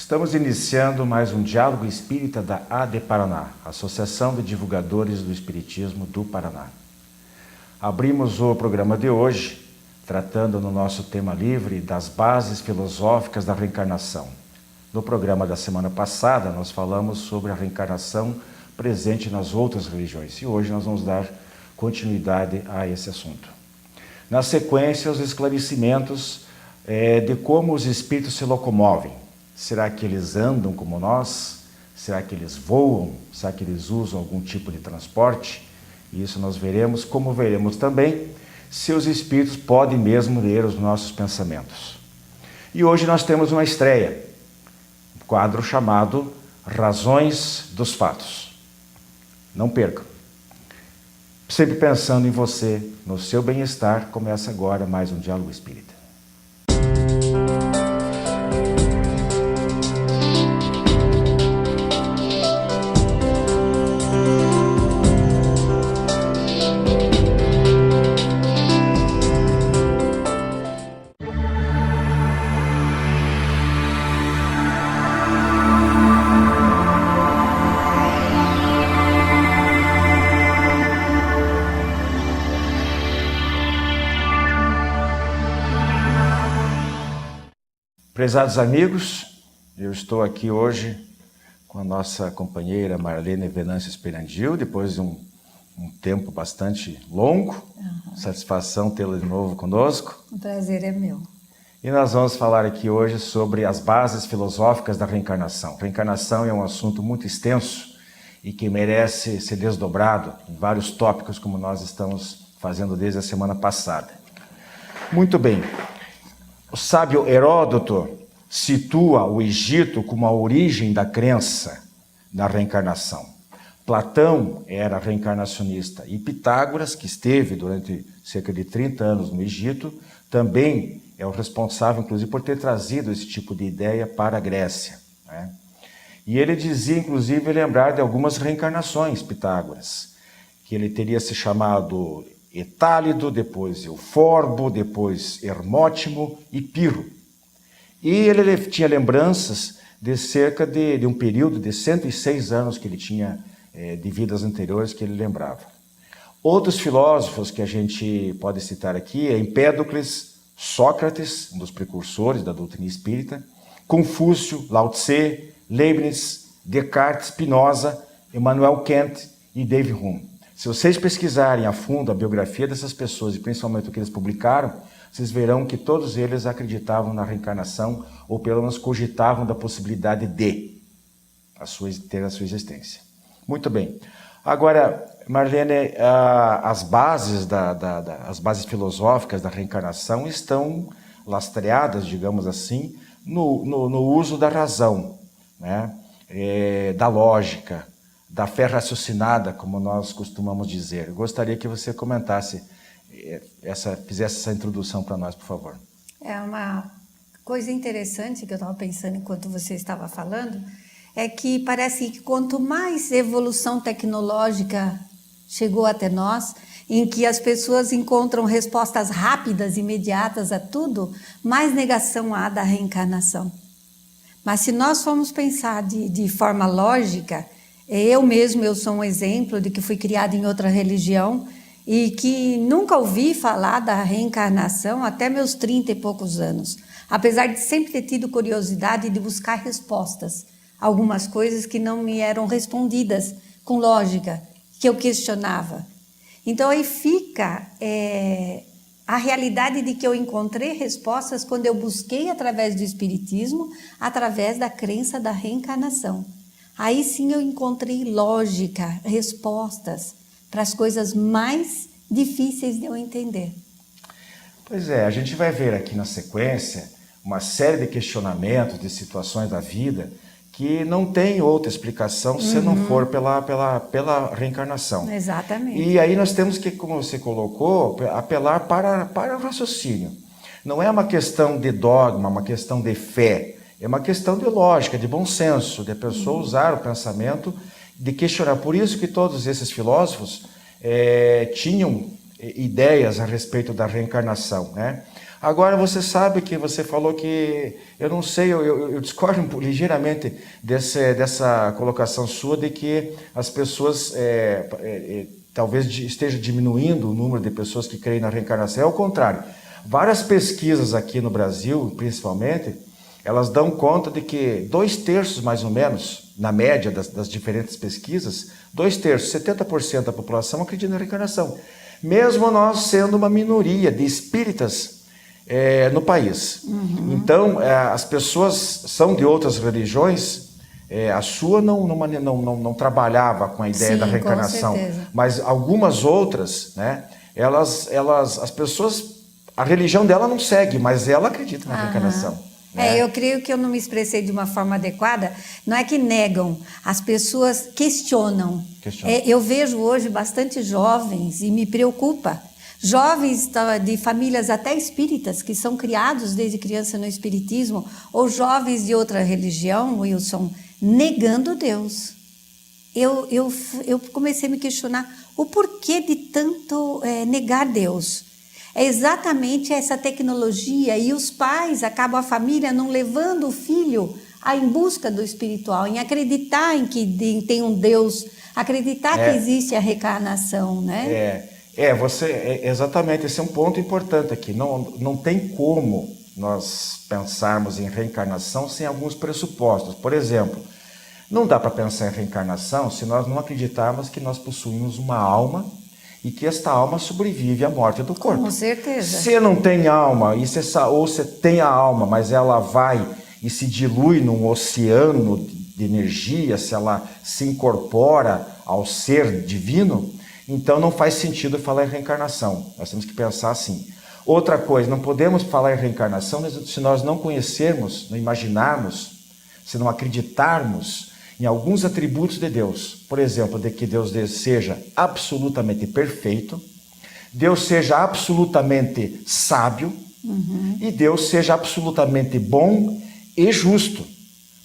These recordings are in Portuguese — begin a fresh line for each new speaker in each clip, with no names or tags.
Estamos iniciando mais um Diálogo Espírita da AD Paraná, Associação de Divulgadores do Espiritismo do Paraná. Abrimos o programa de hoje tratando no nosso tema livre das bases filosóficas da reencarnação. No programa da semana passada nós falamos sobre a reencarnação presente nas outras religiões e hoje nós vamos dar continuidade a esse assunto. Na sequência, os esclarecimentos de como os espíritos se locomovem. Será que eles andam como nós? Será que eles voam? Será que eles usam algum tipo de transporte? Isso nós veremos, como veremos também se os espíritos podem mesmo ler os nossos pensamentos. E hoje nós temos uma estreia, um quadro chamado Razões dos Fatos. Não percam. Sempre pensando em você, no seu bem-estar, começa agora mais um Diálogo Espírita. Prezados amigos, eu estou aqui hoje com a nossa companheira Marlene Venâncio Esperandil, depois de um tempo bastante longo. Satisfação tê-la de novo conosco.
O prazer é meu.
E nós vamos falar aqui hoje sobre as bases filosóficas da reencarnação. Reencarnação é um assunto muito extenso e que merece ser desdobrado em vários tópicos, como nós estamos fazendo desde a semana passada. Muito bem. O sábio Heródoto situa o Egito como a origem da crença na reencarnação. Platão era reencarnacionista e Pitágoras, que esteve durante cerca de 30 anos no Egito, também é o responsável, inclusive, por ter trazido esse tipo de ideia para a Grécia, né? E ele dizia, inclusive, lembrar de algumas reencarnações, Pitágoras, que ele teria se chamado Etálido, depois Euforbo, depois Hermótimo e Pirro. E ele tinha lembranças de cerca de um período de 106 anos que ele tinha de vidas anteriores que ele lembrava. Outros filósofos que a gente pode citar aqui é Empédocles, Sócrates, um dos precursores da doutrina espírita, Confúcio, Lao Tse, Leibniz, Descartes, Spinoza, Immanuel Kant e David Hume. Se vocês pesquisarem a fundo a biografia dessas pessoas e principalmente o que eles publicaram, vocês verão que todos eles acreditavam na reencarnação ou pelo menos cogitavam da possibilidade de ter a sua existência. Muito bem. Agora, Marlene, as bases as bases filosóficas da reencarnação estão lastreadas, digamos assim, no uso da razão, né? Da lógica, da fé raciocinada, como nós costumamos dizer. Eu gostaria que você comentasse, fizesse essa introdução para nós, por favor.
É uma coisa interessante que eu estava pensando enquanto você estava falando, é que parece que quanto mais evolução tecnológica chegou até nós, em que as pessoas encontram respostas rápidas, imediatas a tudo, mais negação há da reencarnação. Mas se nós formos pensar de forma lógica, eu sou um exemplo de que fui criada em outra religião e que nunca ouvi falar da reencarnação até meus 30 e poucos anos. Apesar de sempre ter tido curiosidade de buscar respostas a algumas coisas que não me eram respondidas com lógica, que eu questionava. Então aí fica a realidade de que eu encontrei respostas quando eu busquei através do Espiritismo, através da crença da reencarnação. Aí sim eu encontrei lógica, respostas para as coisas mais difíceis de eu entender.
Pois é, a gente vai ver aqui na sequência uma série de questionamentos, de situações da vida que não tem outra explicação se não for pela reencarnação.
Exatamente.
E aí nós temos que, como você colocou, apelar para o raciocínio. Não é uma questão de dogma, uma questão de fé. É uma questão de lógica, de bom senso, de a pessoa usar o pensamento, de questionar. Por isso que todos esses filósofos tinham ideias a respeito da reencarnação, né? Agora você sabe que você falou que, eu não sei, eu discordo ligeiramente dessa colocação sua de que as pessoas talvez esteja diminuindo o número de pessoas que creem na reencarnação. É o contrário. Várias pesquisas aqui no Brasil, principalmente, elas dão conta de que 2/3 mais ou menos, na média das diferentes pesquisas, 2/3, 70% da população acredita na reencarnação. Mesmo nós sendo uma minoria de espíritas no país. Então, as pessoas são de outras religiões, a sua não trabalhava com a ideia da reencarnação, mas algumas outras, né, as pessoas, a religião dela não segue, mas ela acredita na reencarnação. Né?
Eu creio que eu não me expressei de uma forma adequada, não é que negam, as pessoas questionam. Eu vejo hoje bastante jovens, e me preocupa, jovens de famílias até espíritas, que são criados desde criança no espiritismo, ou jovens de outra religião, Wilson, negando Deus. Eu comecei a me questionar o porquê de tanto negar Deus. É exatamente essa tecnologia, e os pais acabam, a família, não levando o filho em busca do espiritual, em acreditar em que tem um Deus, acreditar que existe a reencarnação, né?
Exatamente, esse é um ponto importante aqui. Não tem como nós pensarmos em reencarnação sem alguns pressupostos. Por exemplo, não dá para pensar em reencarnação se nós não acreditarmos que nós possuímos uma alma e que esta alma sobrevive à morte do corpo.
Com certeza.
Se não tem alma, ou se tem a alma, mas ela vai e se dilui num oceano de energia, se ela se incorpora ao ser divino, então não faz sentido falar em reencarnação. Nós temos que pensar assim. Outra coisa, não podemos falar em reencarnação se nós não conhecermos, não imaginarmos, se não acreditarmos em alguns atributos de Deus. Por exemplo, de que Deus seja absolutamente perfeito, Deus seja absolutamente sábio, e Deus seja absolutamente bom e justo,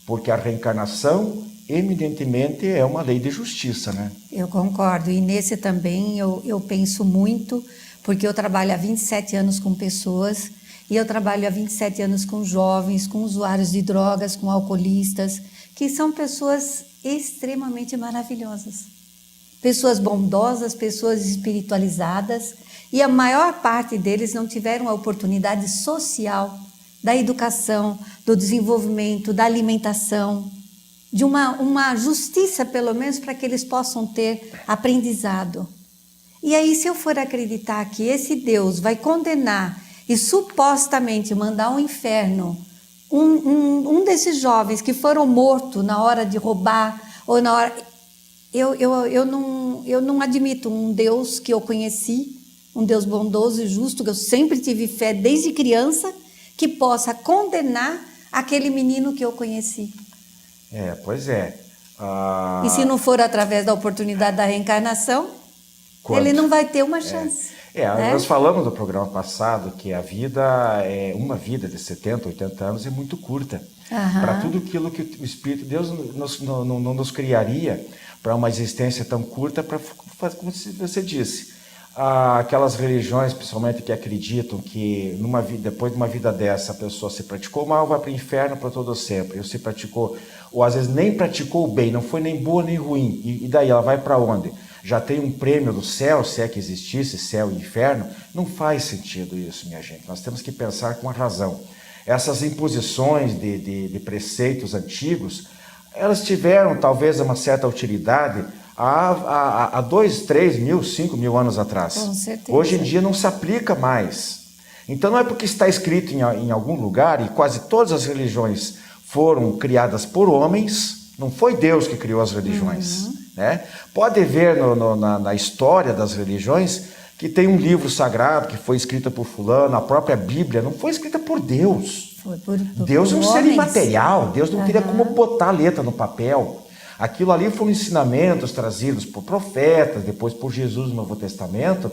porque a reencarnação eminentemente é uma lei de justiça, né?
Eu concordo, e nesse também eu penso muito, porque eu trabalho há 27 anos com pessoas, e eu trabalho há 27 anos com jovens, com usuários de drogas, com alcoolistas, que são pessoas extremamente maravilhosas. Pessoas bondosas, pessoas espiritualizadas, e a maior parte deles não tiveram a oportunidade social, da educação, do desenvolvimento, da alimentação, de uma justiça, pelo menos, para que eles possam ter aprendizado. E aí, se eu for acreditar que esse Deus vai condenar e supostamente mandar ao inferno um desses jovens que foram mortos na hora de roubar, ou na hora... Eu não admito um Deus que eu conheci, um Deus bondoso e justo, que eu sempre tive fé desde criança, que possa condenar aquele menino que eu conheci.
Pois é.
E se não for através da oportunidade da reencarnação, ele não vai ter uma chance. Né?
Nós falamos no programa passado que a vida, uma vida de 70, 80 anos é muito curta. Para tudo aquilo que o Espírito, Deus não nos criaria para uma existência tão curta, para, como você disse, aquelas religiões, principalmente, que acreditam que depois de uma vida dessa, a pessoa se praticou mal, vai para o inferno para todo sempre. Ou se praticou, ou às vezes nem praticou bem, não foi nem boa nem ruim. E daí ela vai para onde? Já tem um prêmio do céu, se é que existisse céu e inferno? Não faz sentido isso, minha gente. Nós temos que pensar com a razão. Essas imposições de preceitos antigos, elas tiveram talvez uma certa utilidade há 2, 3 mil, 5 mil anos atrás.
Com certeza.
Hoje em dia não se aplica mais. Então não é porque está escrito em algum lugar, e quase todas as religiões foram criadas por homens, não foi Deus que criou as religiões. Né? Pode ver na história das religiões que tem um livro sagrado que foi escrito por fulano, a própria Bíblia não foi escrita por Deus. Deus é um ser imaterial, Deus não teria como botar a letra no papel. Aquilo ali foram ensinamentos trazidos por profetas, depois por Jesus no Novo Testamento,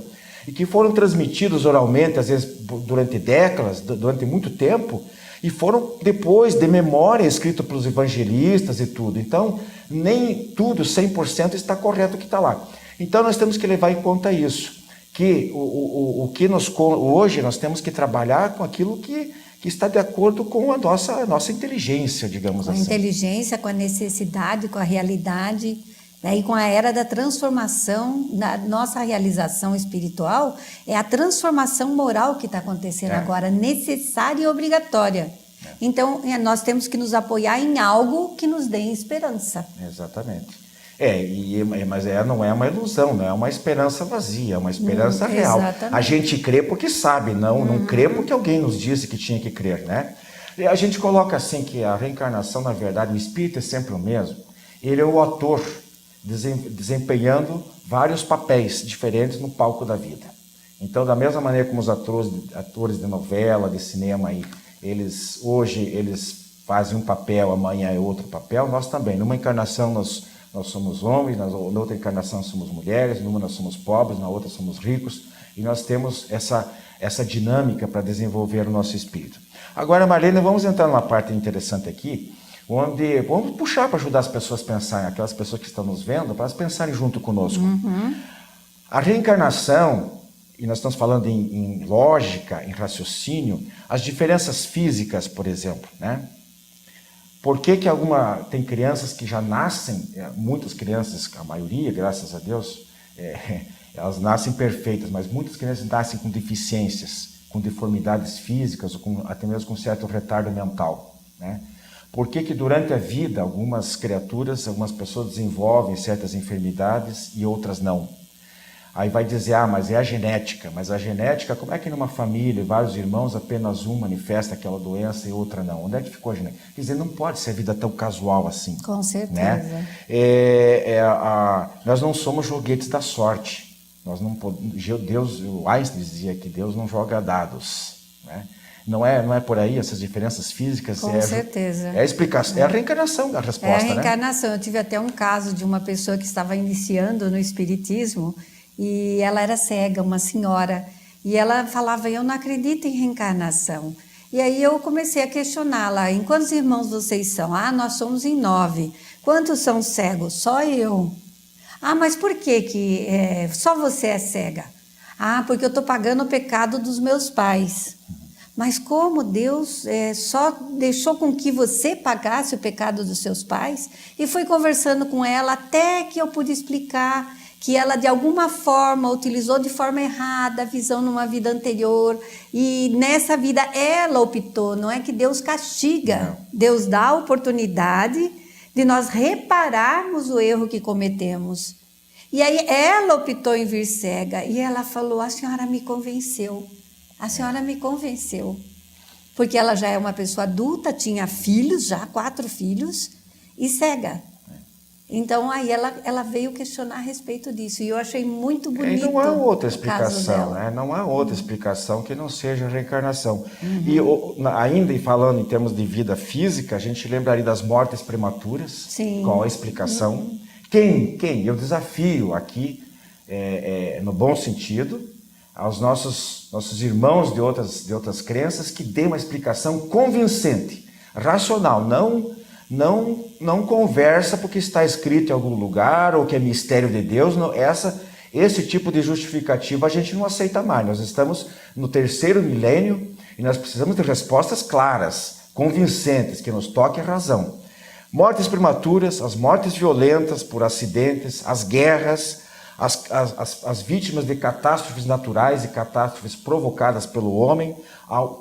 e que foram transmitidos oralmente, às vezes durante décadas, durante muito tempo, e foram depois de memória escritos pelos evangelistas e tudo. Então, nem tudo 100% está correto o que está lá. Então, nós temos que levar em conta isso, que hoje nós temos que trabalhar com aquilo que está de acordo com a nossa inteligência, digamos
com
assim.
Com a inteligência, com a necessidade, com a realidade, né? E com a era da transformação, na nossa realização espiritual, é a transformação moral que está acontecendo agora, necessária e obrigatória. Então, nós temos que nos apoiar em algo que nos dê esperança.
Exatamente. Mas não é uma ilusão, não é uma esperança vazia, é uma esperança real.
Exatamente.
A gente crê porque sabe, não crê porque alguém nos disse que tinha que crer, né? E a gente coloca assim que a reencarnação, na verdade, o espírito é sempre o mesmo. Ele é o ator desempenhando vários papéis diferentes no palco da vida. Então, da mesma maneira como os atores de novela, de cinema, hoje eles fazem um papel, amanhã é outro papel, nós também. Numa encarnação nós somos homens, na outra encarnação somos mulheres, numa nós somos pobres, na outra somos ricos, e nós temos essa dinâmica para desenvolver o nosso espírito. Agora, Marlene, vamos entrar numa parte interessante aqui, onde vamos puxar para ajudar as pessoas a pensarem, aquelas pessoas que estão nos vendo, para elas pensarem junto conosco. A reencarnação, e nós estamos falando em lógica, em raciocínio, as diferenças físicas, por exemplo, né? Por que tem crianças que já nascem, muitas crianças, a maioria, graças a Deus, elas nascem perfeitas, mas muitas crianças nascem com deficiências, com deformidades físicas, ou até mesmo com certo retardo mental, né? Por que durante a vida algumas pessoas desenvolvem certas enfermidades e outras não? Aí vai dizer, mas é a genética. Mas a genética, como é que numa família, vários irmãos, apenas um manifesta aquela doença e outra não? Onde é que ficou a genética? Quer dizer, não pode ser a vida tão casual assim.
Com certeza.
Né? Nós não somos joguetes da sorte. Nós não podemos, o Einstein dizia que Deus não joga dados, né? Não é por aí essas diferenças físicas.
Com certeza.
É a explicação, é a reencarnação da resposta, né?
É a reencarnação. Né? Eu tive até um caso de uma pessoa que estava iniciando no espiritismo e ela era cega, uma senhora, e ela falava, eu não acredito em reencarnação. E aí eu comecei a questioná-la, em quantos irmãos vocês são? Nós somos em 9. Quantos são cegos? Só eu. Mas por que só você é cega? Porque eu estou pagando o pecado dos meus pais. Mas como Deus só deixou com que você pagasse o pecado dos seus pais? E fui conversando com ela até que eu pude explicar que ela de alguma forma utilizou de forma errada a visão numa vida anterior e nessa vida ela optou, não é que Deus castiga, Deus dá a oportunidade de nós repararmos o erro que cometemos. E aí ela optou em vir cega e ela falou, a senhora me convenceu, porque ela já é uma pessoa adulta, tinha filhos, já 4 filhos e cega. Então, aí ela veio questionar a respeito disso. E eu achei muito bonito.
E não há outra explicação, né? Não há outra explicação que não seja a reencarnação. E ainda falando em termos de vida física, a gente lembraria das mortes prematuras.
Sim.
Qual a explicação? Quem? Eu desafio aqui, no bom sentido, aos nossos irmãos de outras crenças que dê uma explicação convincente, racional, não conversa porque está escrito em algum lugar ou que é mistério de Deus. Não, esse tipo de justificativa a gente não aceita mais. Nós estamos no 3º milênio e nós precisamos de respostas claras, convincentes, que nos toquem a razão. Mortes prematuras, as mortes violentas por acidentes, as guerras, as vítimas de catástrofes naturais e catástrofes provocadas pelo homem.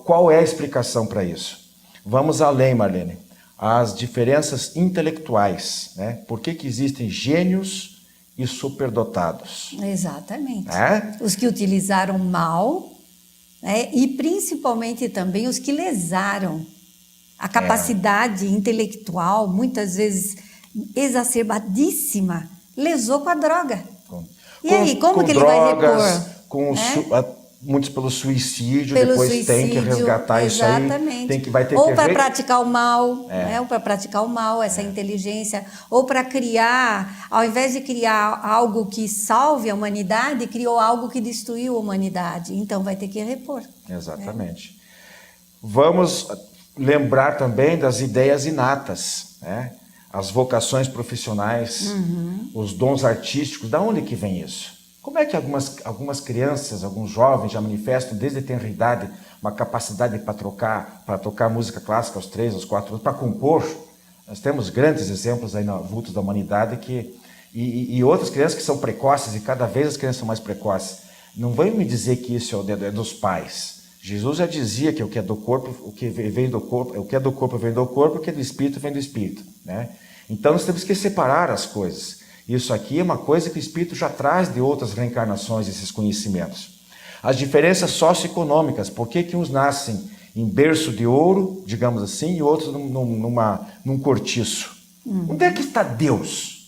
Qual é a explicação para isso? Vamos além, Marlene. As diferenças intelectuais, né? Por que existem gênios e superdotados?
Exatamente. Os que utilizaram mal, né? E principalmente também os que lesaram a capacidade intelectual, muitas vezes exacerbadíssima, lesou com a droga. E aí, como que ele vai repor?
Muitos pelo suicídio, depois tem que resgatar
exatamente.
Isso aí. Vai ter
ou para praticar o mal, ou para praticar o mal, essa inteligência, ou para criar, ao invés de criar algo que salve a humanidade, criou algo que destruiu a humanidade. Então vai ter que repor.
Exatamente. Vamos lembrar também das ideias inatas, né? As vocações profissionais, os dons artísticos. Da onde que vem isso? Como é que algumas crianças, alguns jovens já manifestam desde tenra idade uma capacidade para tocar música clássica aos 3, aos 4 anos, para compor? Nós temos grandes exemplos aí no vulto da humanidade e outras crianças que são precoces, e cada vez as crianças são mais precoces. Não vem me dizer que isso é dos pais. Jesus já dizia que o que é do corpo, o que vem do corpo, o que é do corpo vem do corpo, o que é do espírito vem do espírito, né? Então nós temos que separar as coisas. Isso aqui é uma coisa que o espírito já traz de outras reencarnações, esses conhecimentos. As diferenças socioeconômicas, por que uns nascem em berço de ouro, digamos assim, e outros num cortiço? Onde é que está Deus?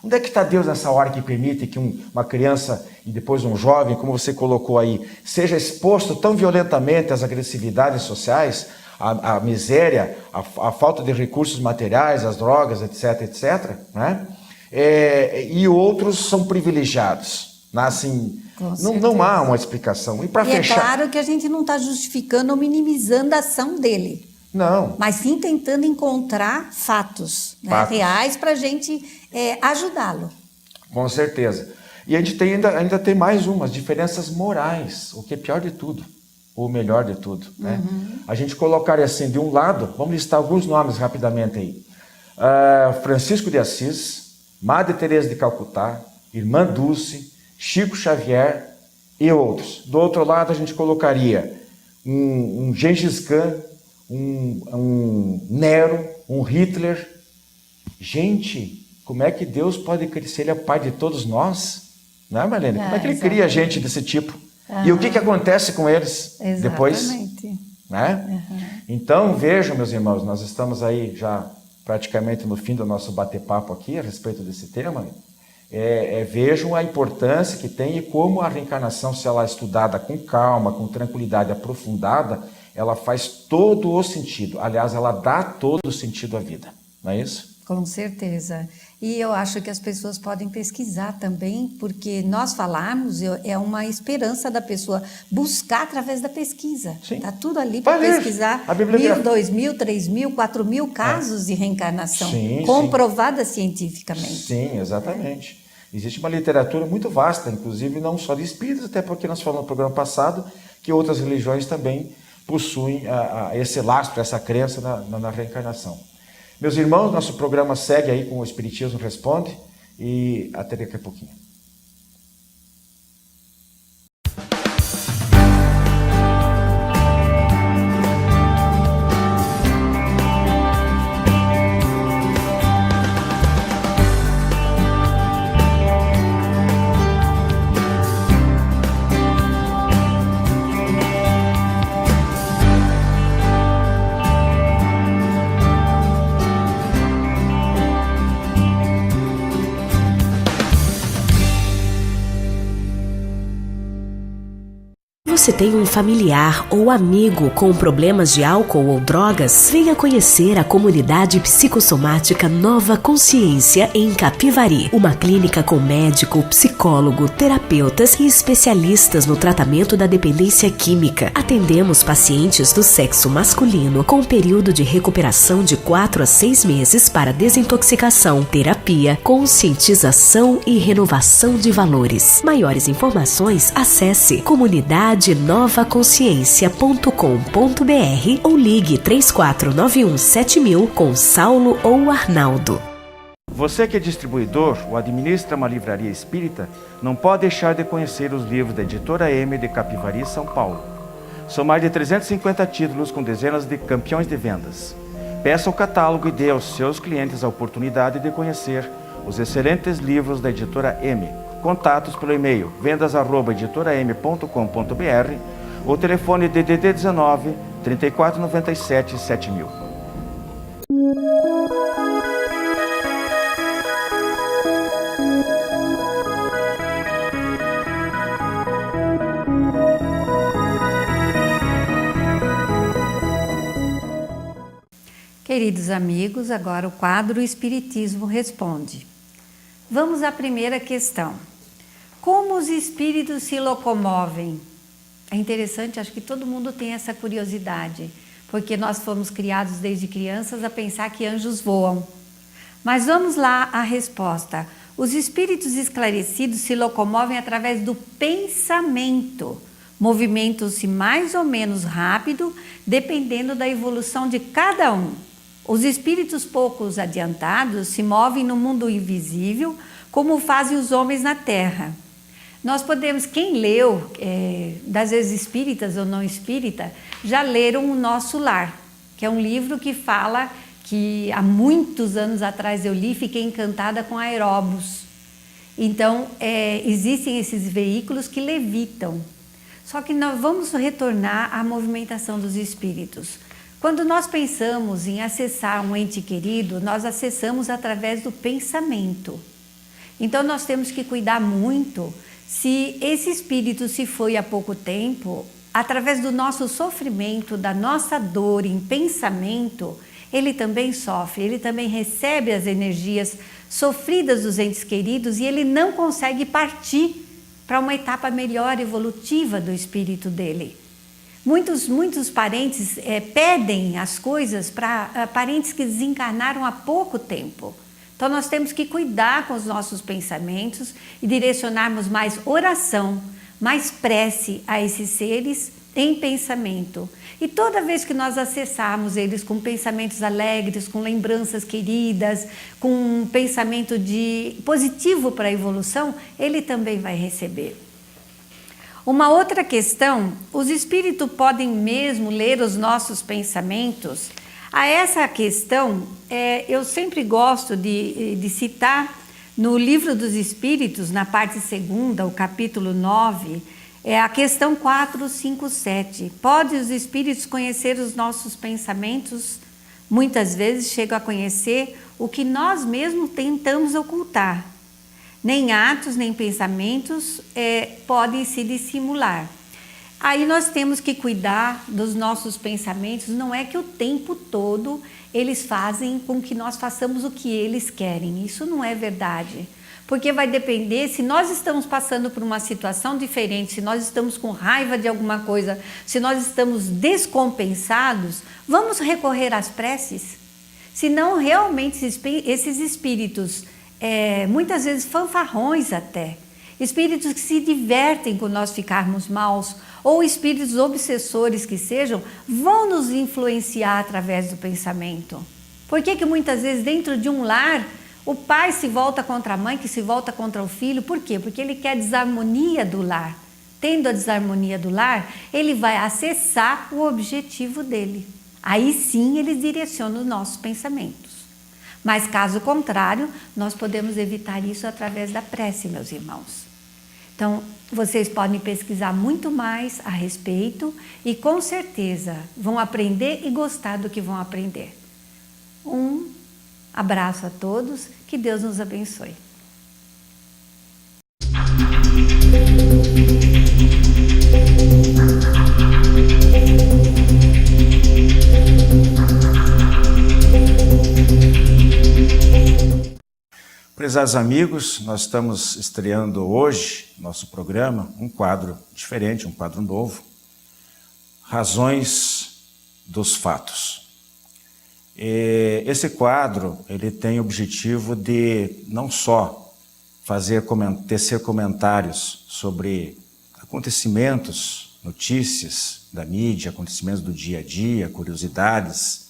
Onde é que está Deus nessa hora que permite que uma criança e depois um jovem, como você colocou aí, seja exposto tão violentamente às agressividades sociais, à miséria, à falta de recursos materiais, às drogas, etc, etc, né? E outros são privilegiados, nascem. Não há uma explicação. E
fechar... é claro que a gente não está justificando ou minimizando a ação dele.
Não.
Mas sim tentando encontrar fatos, né, reais para a gente ajudá-lo.
Com certeza. E a gente ainda tem mais umas diferenças morais, o que é pior de tudo, ou melhor de tudo, né? A gente colocaria assim, de um lado, vamos listar alguns nomes rapidamente aí. Francisco de Assis, Madre Teresa de Calcutá, Irmã Dulce, Chico Xavier e outros. Do outro lado a gente colocaria um Gengis Khan, um Nero, um Hitler. Gente, como é que Deus pode crescer? Ele é pai de todos nós, não é, Marlene? Como é que ele cria gente desse tipo? E o que acontece com eles depois? Né? Então vejam, meus irmãos, nós estamos aí já praticamente no fim do nosso bate-papo aqui a respeito desse tema. Vejam a importância que tem e como a reencarnação, se ela é estudada com calma, com tranquilidade, aprofundada, ela faz todo o sentido. Aliás, ela dá todo o sentido à vida, não é isso?
Com certeza. E eu acho que as pessoas podem pesquisar também, porque nós falarmos é uma esperança da pessoa buscar através da pesquisa. Está tudo ali para pesquisar. 1.000, 2.000, 3.000, 4.000 casos de reencarnação, comprovada cientificamente.
Sim, exatamente. Existe uma literatura muito vasta, inclusive não só de espíritos, até porque nós falamos no programa passado que outras religiões também possuem esse lastro, essa crença na reencarnação. Meus irmãos, nosso programa segue aí com o Espiritismo Responde e até daqui a pouquinho.
Você tem um familiar ou amigo com problemas de álcool ou drogas? Venha conhecer a comunidade psicossomática Nova Consciência em Capivari. Uma clínica com médico, psicólogo, terapeutas e especialistas no tratamento da dependência química. Atendemos pacientes do sexo masculino com período de recuperação de 4 a 6 meses para desintoxicação, terapia, conscientização e renovação de valores. Maiores informações, acesse comunidadenovaconsciência.com.br ou ligue 34917000 com Saulo ou Arnaldo.
Você que é distribuidor ou administra uma livraria espírita, não pode deixar de conhecer os livros da Editora M de Capivari, São Paulo. São mais de 350 títulos com dezenas de campeões de vendas. Peça o catálogo e dê aos seus clientes a oportunidade de conhecer os excelentes livros da Editora M. Contatos pelo e-mail vendas@editoram.com.br ou telefone DDD 19 3497 7000.
Queridos amigos, agora o quadro Espiritismo Responde. Vamos à primeira questão. Como os espíritos se locomovem? É interessante, acho que todo mundo tem essa curiosidade, porque nós fomos criados desde crianças a pensar que anjos voam. Mas vamos lá à resposta. Os espíritos esclarecidos se locomovem através do pensamento, movimentam-se mais ou menos rápido, dependendo da evolução de cada um. Os espíritos poucos adiantados se movem no mundo invisível, como fazem os homens na Terra. Nós podemos, quem leu, das vezes espíritas ou não espírita, já leram O Nosso Lar, que é um livro que fala que há muitos anos atrás eu li e fiquei encantada com aeróbus. Então, existem esses veículos que levitam. Só que nós vamos retornar à movimentação dos espíritos. Quando nós pensamos em acessar um ente querido, nós acessamos através do pensamento. Então, nós temos que cuidar muito se esse espírito se foi há pouco tempo, através do nosso sofrimento, da nossa dor em pensamento, ele também sofre, ele também recebe as energias sofridas dos entes queridos e ele não consegue partir para uma etapa melhor evolutiva do espírito dele. Muitos parentes pedem as coisas para parentes que desencarnaram há pouco tempo. Então nós temos que cuidar com os nossos pensamentos e direcionarmos mais oração, mais prece a esses seres em pensamento. E toda vez que nós acessarmos eles com pensamentos alegres, com lembranças queridas, com um pensamento positivo para a evolução, ele também vai receber. Uma outra questão, os espíritos podem mesmo ler os nossos pensamentos? A essa questão, eu sempre gosto de citar no Livro dos Espíritos, na parte 2ª, o capítulo 9, a questão 457. Pode os espíritos conhecer os nossos pensamentos? Muitas vezes chegam a conhecer o que nós mesmos tentamos ocultar. Nem atos, nem pensamentos podem se dissimular. Aí nós temos que cuidar dos nossos pensamentos, não é que o tempo todo eles fazem com que nós façamos o que eles querem, isso não é verdade. Porque vai depender, se nós estamos passando por uma situação diferente, se nós estamos com raiva de alguma coisa, se nós estamos descompensados, vamos recorrer às preces. Senão realmente esses espíritos, muitas vezes fanfarrões até, espíritos que se divertem com nós ficarmos maus, ou espíritos obsessores que sejam, vão nos influenciar através do pensamento. Por que muitas vezes dentro de um lar, o pai se volta contra a mãe, que se volta contra o filho? Por quê? Porque ele quer a desarmonia do lar. Tendo a desarmonia do lar, ele vai acessar o objetivo dele. Aí sim ele direciona os nossos pensamentos. Mas caso contrário, nós podemos evitar isso através da prece, meus irmãos. Então, vocês podem pesquisar muito mais a respeito e com certeza vão aprender e gostar do que vão aprender. Um abraço a todos, que Deus nos abençoe.
Prezados amigos, nós estamos estreando hoje, nosso programa, um quadro diferente, um quadro novo, Razões dos Fatos. Esse quadro, ele tem o objetivo de não só tecer comentários sobre acontecimentos, notícias da mídia, acontecimentos do dia a dia, curiosidades,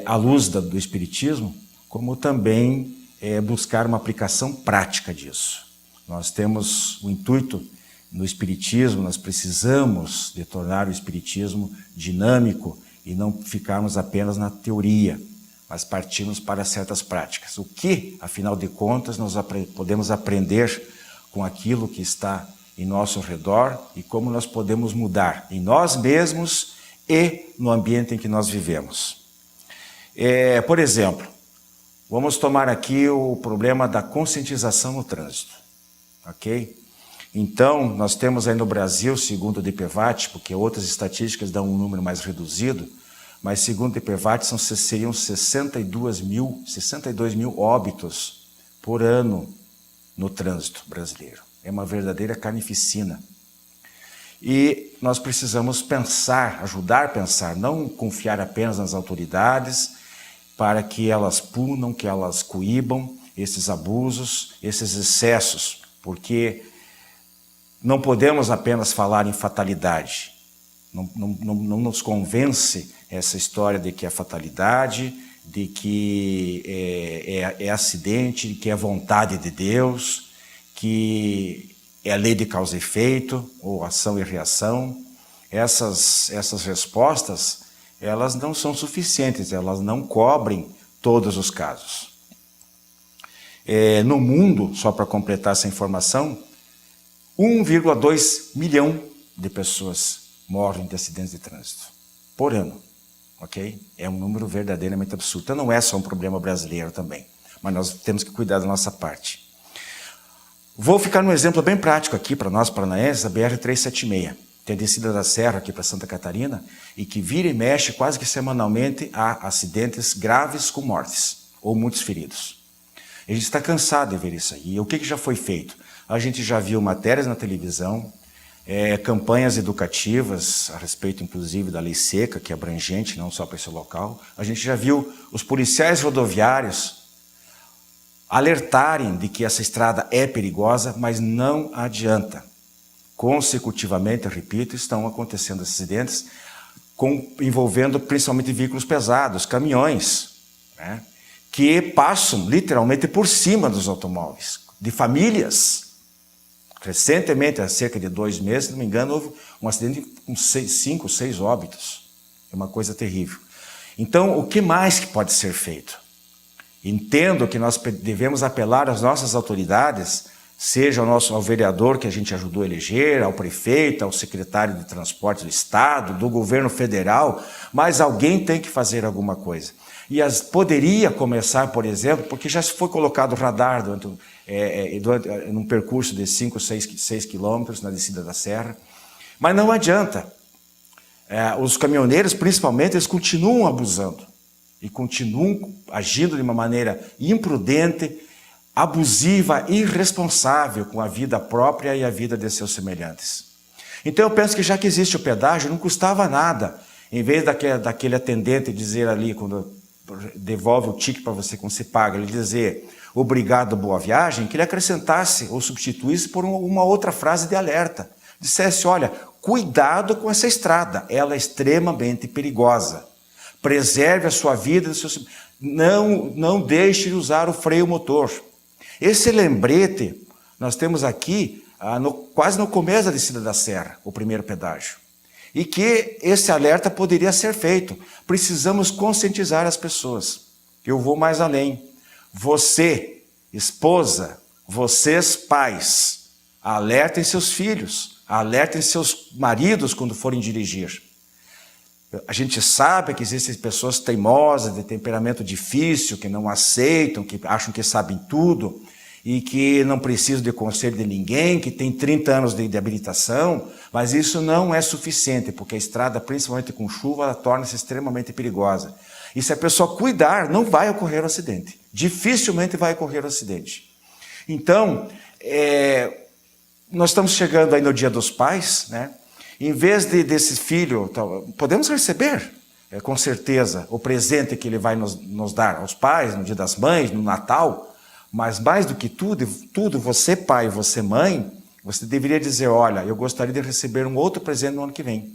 à luz do Espiritismo, como também buscar uma aplicação prática disso. Nós temos o intuito no Espiritismo, nós precisamos de tornar o Espiritismo dinâmico e não ficarmos apenas na teoria, mas partirmos para certas práticas. O que, afinal de contas, nós podemos aprender com aquilo que está em nosso redor e como nós podemos mudar em nós mesmos e no ambiente em que nós vivemos. Por exemplo, vamos tomar aqui o problema da conscientização no trânsito, ok? Então, nós temos aí no Brasil, segundo o DPVAT, porque outras estatísticas dão um número mais reduzido, mas segundo o DPVAT seriam 62 mil óbitos por ano no trânsito brasileiro. É uma verdadeira carnificina. E nós precisamos pensar, ajudar a pensar, não confiar apenas nas autoridades, para que elas punam, que elas coíbam esses abusos, esses excessos, porque não podemos apenas falar em fatalidade. Não nos convence essa história de que é fatalidade, de que é acidente, de que é vontade de Deus, que é a lei de causa e efeito, ou ação e reação. Essas respostas, elas não são suficientes, elas não cobrem todos os casos. No mundo, só para completar essa informação, 1,2 milhão de pessoas morrem de acidentes de trânsito por ano, ok? É um número verdadeiramente absurdo. Então não é só um problema brasileiro também, mas nós temos que cuidar da nossa parte. Vou ficar num exemplo bem prático aqui para nós paranaenses, a BR-376. Tem a descida da Serra aqui para Santa Catarina e que vira e mexe quase que semanalmente a acidentes graves com mortes ou muitos feridos. A gente está cansado de ver isso aí. E o que já foi feito? A gente já viu matérias na televisão, campanhas educativas a respeito, inclusive, da lei seca, que é abrangente, não só para esse local. A gente já viu os policiais rodoviários alertarem de que essa estrada é perigosa, mas não adianta. Consecutivamente, eu repito, estão acontecendo acidentes envolvendo principalmente veículos pesados, caminhões, né, que passam literalmente por cima dos automóveis, de famílias. Recentemente, há cerca de 2 meses, se não me engano, houve um acidente com 5, 6 óbitos. É uma coisa terrível. Então, o que mais que pode ser feito? Entendo que nós devemos apelar às nossas autoridades, seja ao vereador que a gente ajudou a eleger, ao prefeito, ao secretário de transporte do estado, do governo federal, mas alguém tem que fazer alguma coisa. E poderia começar, por exemplo, porque já foi colocado radar num percurso de 5, 6 quilômetros na descida da serra, mas não adianta. Os caminhoneiros, principalmente, eles continuam abusando e continuam agindo de uma maneira imprudente, abusiva, irresponsável com a vida própria e a vida de seus semelhantes. Então eu penso que já que existe o pedágio, não custava nada, em vez daquele atendente dizer ali, quando devolve o ticket para você quando se paga, ele dizer obrigado, boa viagem, que ele acrescentasse ou substituísse por uma outra frase de alerta. Dissesse, olha, cuidado com essa estrada, ela é extremamente perigosa. Preserve a sua vida, não deixe de usar o freio motor. Esse lembrete nós temos aqui quase no começo da descida da serra, o primeiro pedágio. E que esse alerta poderia ser feito. Precisamos conscientizar as pessoas. Eu vou mais além. Você, esposa, vocês, pais, alertem seus filhos, alertem seus maridos quando forem dirigir. A gente sabe que existem pessoas teimosas, de temperamento difícil, que não aceitam, que acham que sabem tudo e que não precisam de conselho de ninguém, que tem 30 anos de habilitação, mas isso não é suficiente, porque a estrada, principalmente com chuva, ela torna-se extremamente perigosa. E se a pessoa cuidar, não vai ocorrer o acidente. Dificilmente vai ocorrer o acidente. Então, nós estamos chegando aí no Dia dos Pais, né? Em vez desse filho, podemos receber, com certeza, o presente que ele vai nos dar aos pais, no Dia das Mães, no Natal, mas mais do que tudo, você pai, você mãe, você deveria dizer, olha, eu gostaria de receber um outro presente no ano que vem.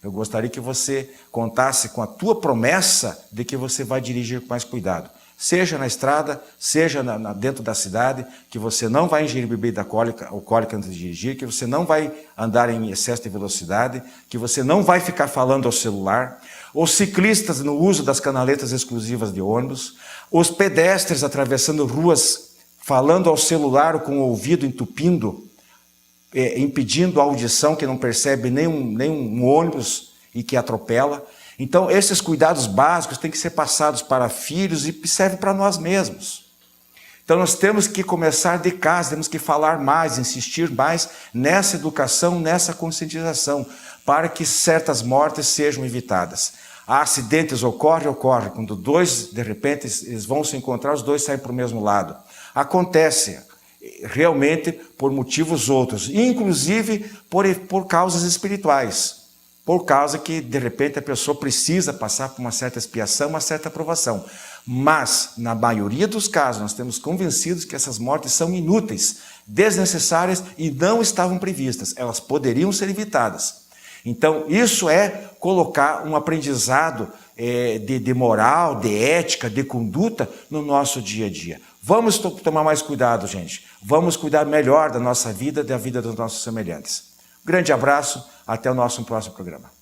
Eu gostaria que você contasse com a tua promessa de que você vai dirigir com mais cuidado. Seja na estrada, seja dentro da cidade, que você não vai ingerir bebida alcoólica antes de dirigir, que você não vai andar em excesso de velocidade, que você não vai ficar falando ao celular, os ciclistas no uso das canaletas exclusivas de ônibus, os pedestres atravessando ruas falando ao celular ou com o ouvido entupindo, impedindo a audição, que não percebe nenhum ônibus e que atropela. Então, esses cuidados básicos têm que ser passados para filhos e servem para nós mesmos. Então, nós temos que começar de casa, temos que falar mais, insistir mais nessa educação, nessa conscientização, para que certas mortes sejam evitadas. Acidentes ocorrem, quando dois, de repente, eles vão se encontrar, os dois saem para o mesmo lado. Acontece realmente por motivos outros, inclusive por causas espirituais. Por causa que, de repente, a pessoa precisa passar por uma certa expiação, uma certa aprovação. Mas, na maioria dos casos, nós temos convencidos que essas mortes são inúteis, desnecessárias e não estavam previstas. Elas poderiam ser evitadas. Então, isso é colocar um aprendizado de moral, de ética, de conduta no nosso dia a dia. Vamos tomar mais cuidado, gente. Vamos cuidar melhor da nossa vida e da vida dos nossos semelhantes. Um grande abraço, até o nosso próximo programa.